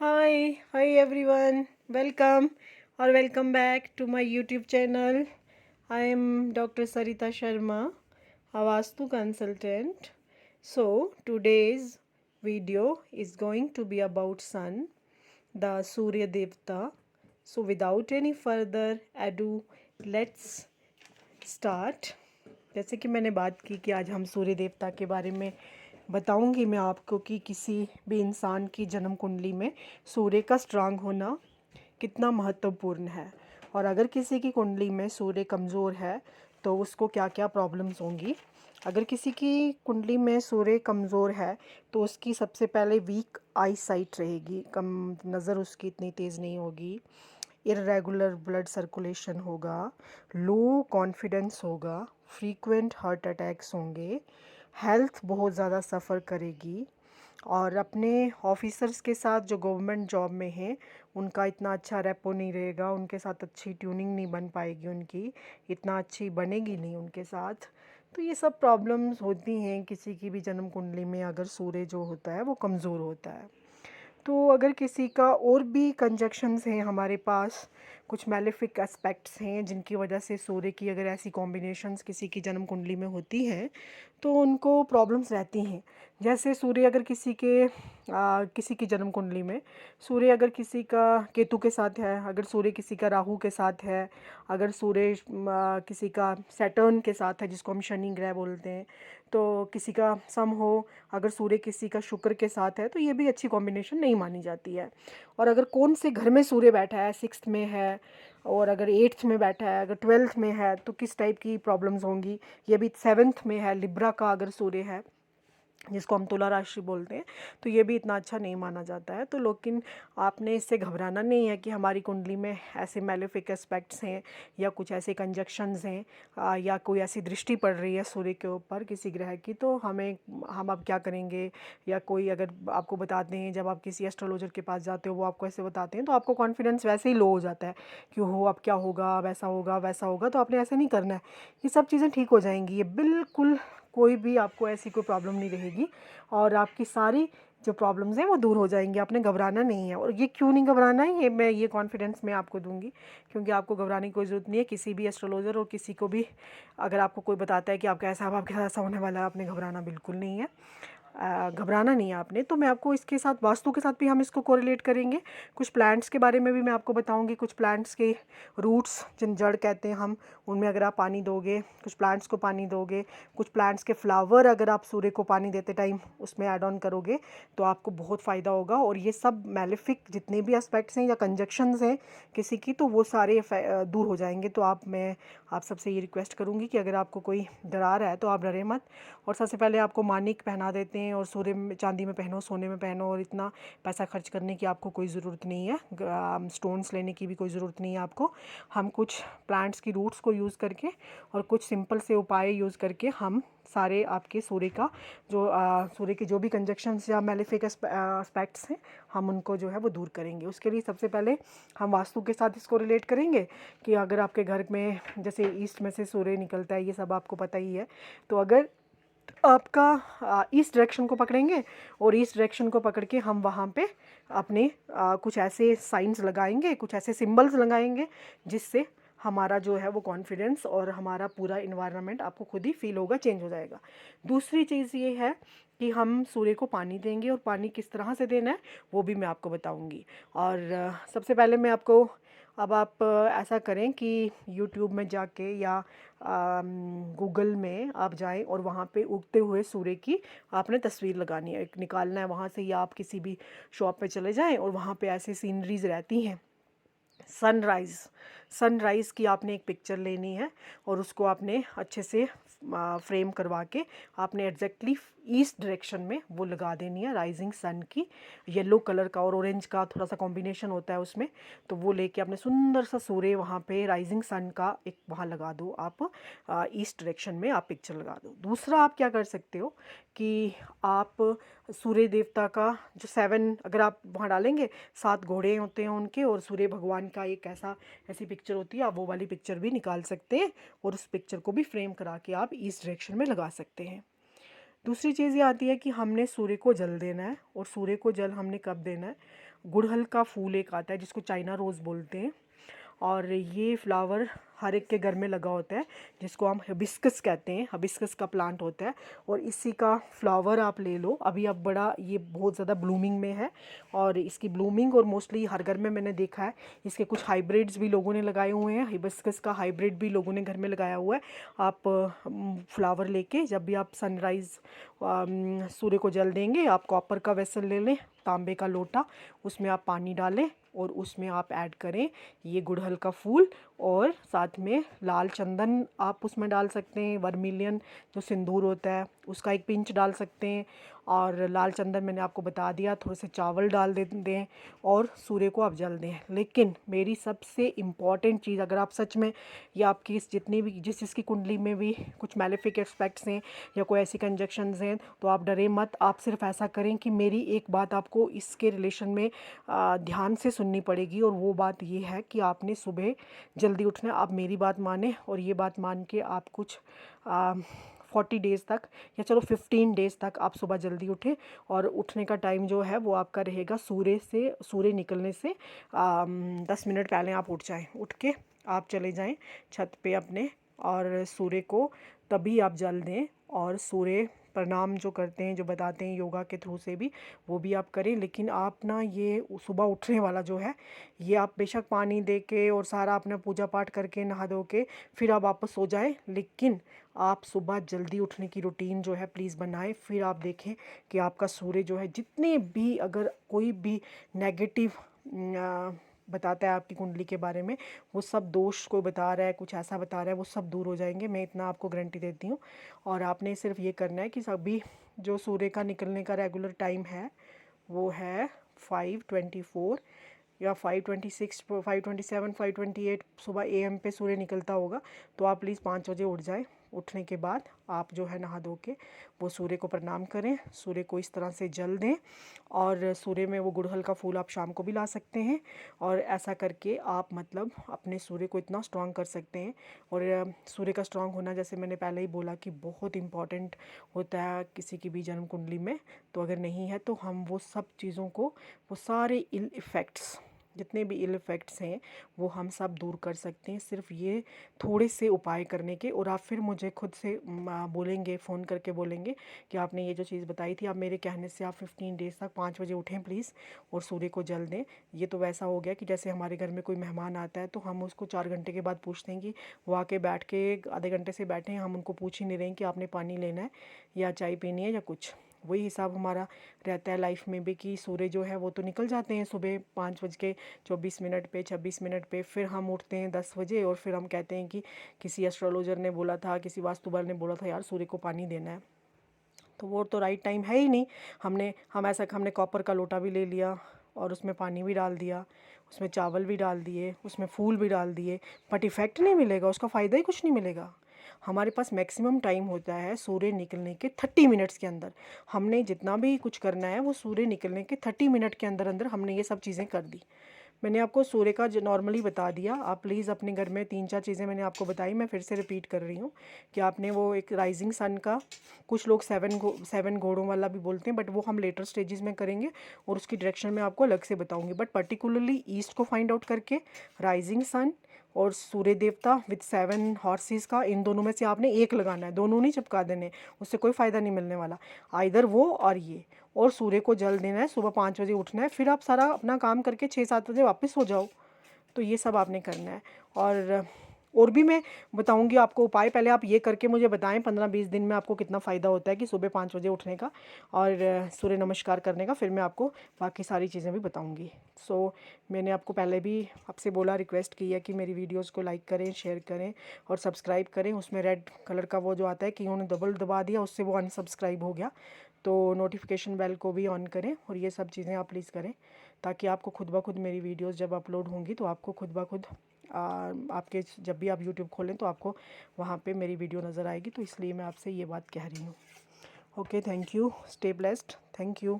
Hi everyone. Welcome or welcome back to my YouTube channel. I am Dr. Sarita Sharma, a Vastu consultant. So, today's video is going to be about Sun, the Surya Devta. So, without any further ado, let's start. जैसे कि मैंने बात की कि आज हम सूर्य देवता के बारे में बताऊंगी मैं आपको कि किसी भी इंसान की जन्म कुंडली में सूर्य का स्ट्रांग होना कितना महत्वपूर्ण है, और अगर किसी की कुंडली में सूर्य कमज़ोर है तो उसको क्या क्या प्रॉब्लम्स होंगी। अगर किसी की कुंडली में सूर्य कमज़ोर है तो उसकी सबसे पहले वीक आई साइट रहेगी, कम नज़र उसकी इतनी तेज़ नहीं होगी, इर्रेगुलर ब्लड सर्कुलेशन होगा, लो कॉन्फिडेंस होगा, फ्रीक्वेंट हार्ट अटैक्स होंगे, हेल्थ बहुत ज़्यादा सफ़र करेगी, और अपने ऑफिसर्स के साथ जो गवर्नमेंट जॉब में हैं उनका इतना अच्छा रेपो नहीं रहेगा, उनके साथ अच्छी ट्यूनिंग नहीं बन पाएगी, उनकी इतना अच्छी बनेगी नहीं उनके साथ। तो ये सब प्रॉब्लम्स होती हैं किसी की भी जन्म कुंडली में अगर सूर्य जो होता है वो कमज़ोर होता है। तो अगर किसी का और भी कंजक्शंस हैं हमारे पास, कुछ मैलेफिक एस्पेक्ट्स हैं जिनकी वजह से सूर्य की अगर ऐसी कॉम्बिनेशंस किसी की जन्म कुंडली में होती हैं तो उनको प्रॉब्लम्स रहती हैं। जैसे सूर्य अगर किसी की जन्म कुंडली में सूर्य अगर किसी का केतु के साथ है, अगर सूर्य किसी का राहु के साथ है, अगर सूर्य किसी का सैटर्न के साथ है जिसको हम शनि ग्रह बोलते हैं, तो किसी का सम हो, अगर सूर्य किसी का शुक्र के साथ है तो ये भी अच्छी कॉम्बिनेशन नहीं मानी जाती है। और अगर कौन से घर में सूर्य बैठा है, सिक्स्थ में है और अगर एट्थ में बैठा है, अगर ट्वेल्थ में है तो किस टाइप की प्रॉब्लम्स होंगी, ये भी सेवन्थ में है, लिब्रा का अगर सूर्य है जिसको हम तुला राशि बोलते हैं, तो ये भी इतना अच्छा नहीं माना जाता है। तो लेकिन आपने इससे घबराना नहीं है कि हमारी कुंडली में ऐसे मैलेफिक एस्पेक्ट्स हैं या कुछ ऐसे कंजक्शंस हैं, या कोई ऐसी दृष्टि पड़ रही है सूर्य के ऊपर किसी ग्रह की, तो हम अब क्या करेंगे, या कोई अगर आपको बताते हैं, जब आप किसी एस्ट्रोलॉजर के पास जाते हो वो आपको ऐसे बताते हैं तो आपको कॉन्फिडेंस वैसे ही लो हो जाता है कि हो अब क्या होगा, वैसा होगा वैसा होगा। तो आपने ऐसे नहीं करना है, ये सब चीज़ें ठीक हो जाएंगी, ये बिल्कुल कोई भी आपको ऐसी कोई प्रॉब्लम नहीं रहेगी और आपकी सारी जो प्रॉब्लम्स हैं वो दूर हो जाएंगी। आपने घबराना नहीं है, और ये क्यों नहीं घबराना है ये मैं ये कॉन्फिडेंस मैं आपको दूंगी, क्योंकि आपको घबराने की कोई ज़रूरत नहीं है। किसी भी एस्ट्रोलॉजर और किसी को भी अगर आपको कोई बताता है कि आपका ऐसा अब आपके साथ ऐसा होने वाला है, आपने घबराना बिल्कुल नहीं है, घबराना नहीं है आपने। तो मैं आपको इसके साथ वास्तु के साथ भी हम इसको कोरिलेट करेंगे, कुछ प्लांट्स के बारे में भी मैं आपको बताऊंगी, कुछ प्लांट्स के रूट्स जिन जड़ कहते हैं हम, उनमें अगर आप पानी दोगे, कुछ प्लांट्स को पानी दोगे, कुछ प्लांट्स के फ्लावर अगर आप सूर्य को पानी देते टाइम उसमें ऐड ऑन करोगे तो आपको बहुत फ़ायदा होगा। और ये सब मैलेफिक जितने भी एस्पेक्ट्स हैं या कंजक्शंस हैं किसी की, तो वो सारे दूर हो जाएंगे। तो मैं आप सबसे ये रिक्वेस्ट करूँगी कि अगर आपको कोई डरा रहा है तो आप डरे मत, और सबसे पहले आपको मानिक पहना देते हैं, और सूर्य में चांदी में पहनो, सोने में पहनो, और इतना पैसा खर्च करने की आपको कोई ज़रूरत नहीं है, स्टोन्स लेने की भी कोई ज़रूरत नहीं है आपको। हम कुछ प्लांट्स की रूट्स को यूज़ करके और कुछ सिंपल से उपाय यूज़ करके हम सारे आपके सूर्य का जो सूर्य के जो भी कंजक्शंस या मैलेफिक एस्पेक्ट्स हैं हम उनको जो है वो दूर करेंगे। उसके लिए सबसे पहले हम वास्तु के साथ इसको रिलेट करेंगे कि अगर आपके घर में जैसे ईस्ट में से सूर्य निकलता है, ये सब आपको पता ही है, तो अगर आपका ईस्ट डायरेक्शन को पकड़ेंगे और ईस्ट डायरेक्शन को पकड़ के हम वहाँ पे अपने कुछ ऐसे साइंस लगाएंगे, कुछ ऐसे सिंबल्स लगाएंगे जिससे हमारा जो है वो कॉन्फिडेंस और हमारा पूरा इन्वायरमेंट आपको खुद ही फील होगा, चेंज हो जाएगा। दूसरी चीज़ ये है कि हम सूर्य को पानी देंगे, और पानी किस तरह से देना है वो भी मैं आपको बताऊंगी। और सबसे पहले मैं आपको अब आप ऐसा करें कि यूट्यूब में जाके या गूगल में आप जाएं और वहाँ पे उगते हुए सूर्य की आपने तस्वीर लगानी है, एक निकालना है वहाँ से, या आप किसी भी शॉप पे चले जाएं और वहाँ पे ऐसी सीनरीज रहती हैं, सनराइज़ सनराइज़ की आपने एक पिक्चर लेनी है और उसको आपने अच्छे से फ्रेम करवा के आपने एग्जैक्टली ईस्ट डायरेक्शन में वो लगा देनी है, राइजिंग सन की, येलो कलर का और ऑरेंज का थोड़ा सा कॉम्बिनेशन होता है उसमें, तो वो लेके आपने सुंदर सा सूर्य वहाँ पे राइजिंग सन का एक वहाँ लगा दो आप, ईस्ट डायरेक्शन में आप पिक्चर लगा दो। दूसरा आप क्या कर सकते हो कि आप सूर्य देवता का जो 7 अगर आप वहाँ डालेंगे, 7 घोड़े होते हैं उनके, और सूर्य भगवान का एक ऐसी पिक्चर होती है, आप वो वाली पिक्चर भी निकाल सकते हैं और उस पिक्चर को भी फ्रेम करा के आप ईस्ट डायरेक्शन में लगा सकते हैं। दूसरी चीज़ ये आती है कि हमने सूर्य को जल देना है, और सूर्य को जल हमने कब देना है, गुड़हल का फूल एक आता है जिसको चाइना रोज़ बोलते हैं, और ये फ्लावर हर एक के घर में लगा होता है, जिसको हम हिबिस्कस कहते हैं, हिबिस्कस का प्लांट होता है, और इसी का फ्लावर आप ले लो। अभी अब बड़ा ये बहुत ज़्यादा ब्लूमिंग में है, और इसकी ब्लूमिंग और मोस्टली हर घर में मैंने देखा है। इसके कुछ हाइब्रिड्स भी लोगों ने लगाए हुए हैं, हिबिस्कस का हाइब्रिड भी लोगों ने घर में लगाया हुआ है। आप फ्लावर लेके जब भी आप सनराइज़ सूर्य को जल देंगे, आप कॉपर का वेसल ले लें, तांबे का लोटा, उसमें आप पानी डालें और उसमें आप ऐड करें ये गुड़हल का फूल, और साथ में लाल चंदन आप उसमें डाल सकते हैं, वर्मिलियन जो सिंदूर होता है उसका एक पिंच डाल सकते हैं, और लाल चंदन मैंने आपको बता दिया, थोड़े से चावल डाल दें और सूर्य को आप जल दें। लेकिन मेरी सबसे इम्पॉर्टेंट चीज़, अगर आप सच में या आपकी जितनी भी जिसकी कुंडली में भी कुछ मैलेफिक एस्पेक्ट्स हैं या कोई ऐसी कंजक्शंस हैं, तो आप डरे मत। आप सिर्फ ऐसा करें कि मेरी एक बात आपको इसके रिलेशन में ध्यान से सुननी पड़ेगी, और वो बात ये है कि आपने सुबह जल्दी उठना है। आप मेरी बात माने, और ये बात मान के आप कुछ 40 डेज़ तक, या चलो 15 डेज़ तक आप सुबह जल्दी उठें, और उठने का टाइम जो है वो आपका रहेगा सूर्य निकलने से 10 मिनट पहले आप उठ जाएं। उठ के आप चले जाएं छत पे अपने, और सूर्य को तभी आप जल दें, और सूर्य प्रणाम जो करते हैं, जो बताते हैं योगा के थ्रू से भी, वो भी आप करें। लेकिन आप ना ये सुबह उठने वाला जो है, ये आप बेशक पानी दे के और सारा अपना पूजा पाठ करके नहा धो के फिर आप वापस सो जाएं, लेकिन आप सुबह जल्दी उठने की रूटीन जो है प्लीज़ बनाएं। फिर आप देखें कि आपका सूर्य जो है, जितने भी अगर कोई भी नेगेटिव बताता है आपकी कुंडली के बारे में, वो सब दोष कोई बता रहा है, कुछ ऐसा बता रहा है, वो सब दूर हो जाएंगे, मैं इतना आपको गारंटी देती हूँ। और आपने सिर्फ ये करना है कि सभी जो सूर्य का निकलने का रेगुलर टाइम है वो है 5:24 या 5:26, 5:27, 5:28 सुबह AM पे सूर्य निकलता होगा। तो आप प्लीज़ 5 बजे उठ जाएं। उठने के बाद आप जो है नहा धो के वो सूर्य को प्रणाम करें, सूर्य को इस तरह से जल दें, और सूर्य में वो गुड़हल का फूल आप शाम को भी ला सकते हैं। और ऐसा करके आप मतलब अपने सूर्य को इतना स्ट्रांग कर सकते हैं। और सूर्य का स्ट्रांग होना, जैसे मैंने पहले ही बोला, कि बहुत इम्पॉर्टेंट होता है किसी की भी जन्म कुंडली में। तो अगर नहीं है तो हम वो सब चीज़ों को, वो सारे इल इफ़ेक्ट्स, जितने भी इल इफ़ेक्ट्स हैं, वो हम सब दूर कर सकते हैं सिर्फ ये थोड़े से उपाय करने के। और आप फिर मुझे खुद से बोलेंगे, फ़ोन करके बोलेंगे कि आपने ये जो चीज़ बताई थी, आप मेरे कहने से आप 15 डेज़ तक 5 बजे उठें प्लीज़, और सूर्य को जल दें। ये तो वैसा हो गया कि जैसे हमारे घर में कोई मेहमान आता है तो हम उसको 4 घंटे के बाद पूछते हैं कि वो आके बैठ के आधे घंटे से बैठे हैं, हम उनको पूछ ही नहीं रहे हैं कि आपने पानी लेना है या चाय पीनी है या कुछ। वही हिसाब हमारा रहता है लाइफ में भी, कि सूर्य जो है वो तो निकल जाते हैं सुबह 5:24 पे, 26 मिनट पे, फिर हम उठते हैं 10 बजे, और फिर हम कहते हैं कि किसी एस्ट्रोलॉजर ने बोला था, किसी वास्तुकार ने बोला था यार सूर्य को पानी देना है। तो वो तो राइट टाइम है ही नहीं। हमने कॉपर का लोटा भी ले लिया, और उसमें पानी भी डाल दिया, उसमें चावल भी डाल दिए, उसमें फूल भी डाल दिए, बट इफ़ेक्ट नहीं मिलेगा, उसका फ़ायदा ही कुछ नहीं मिलेगा। हमारे पास मैक्सिमम टाइम होता है सूर्य निकलने के 30 मिनट्स के अंदर। हमने जितना भी कुछ करना है वो सूर्य निकलने के 30 मिनट के अंदर अंदर हमने ये सब चीज़ें कर दी। मैंने आपको सूर्य का जो नॉर्मली बता दिया। आप प्लीज़ अपने घर में 3-4 चीज़ें मैंने आपको बताई, मैं फिर से रिपीट कर रही हूँ कि आपने वो एक राइजिंग सन का, कुछ लोग 7 घोड़ों वाला भी बोलते हैं, बट वो हम लेटर स्टेजेस में करेंगे और उसकी डायरेक्शन में आपको अलग से बताऊँगी। बट पर्टिकुलरली ईस्ट को फाइंड आउट करके राइजिंग सन और सूर्य देवता विद 7 हॉर्सेस का, इन दोनों में से आपने एक लगाना है, दोनों नहीं चिपका देने, उससे कोई फ़ायदा नहीं मिलने वाला। आइदर वो और ये, और सूर्य को जल देना है, सुबह 5 बजे उठना है, फिर आप सारा अपना काम करके 6-7 बजे वापस सो जाओ। तो ये सब आपने करना है। और भी मैं बताऊंगी आपको उपाय, पहले आप ये करके मुझे बताएं 15-20 दिन में आपको कितना फ़ायदा होता है कि सुबह 5 बजे उठने का और सूर्य नमस्कार करने का। फिर मैं आपको बाकी सारी चीज़ें भी बताऊंगी। मैंने आपको पहले भी आपसे बोला, रिक्वेस्ट की है कि मेरी वीडियोज़ को लाइक करें, शेयर करें और सब्सक्राइब करें। उसमें रेड कलर का वो जो आता है कि उन्होंने डबल दबा दिया, उससे वो अनसब्सक्राइब हो गया, तो नोटिफिकेशन बेल को भी ऑन करें। और ये सब चीज़ें आप प्लीज़ करें, ताकि आपको खुद ब खुद मेरी वीडियोस जब अपलोड होंगी तो आपको खुद ब खुद आपके जब भी आप यूट्यूब खोलें तो आपको वहाँ पे मेरी वीडियो नज़र आएगी। तो इसलिए मैं आपसे ये बात कह रही हूँ। Okay, thank you, stay blessed, thank you.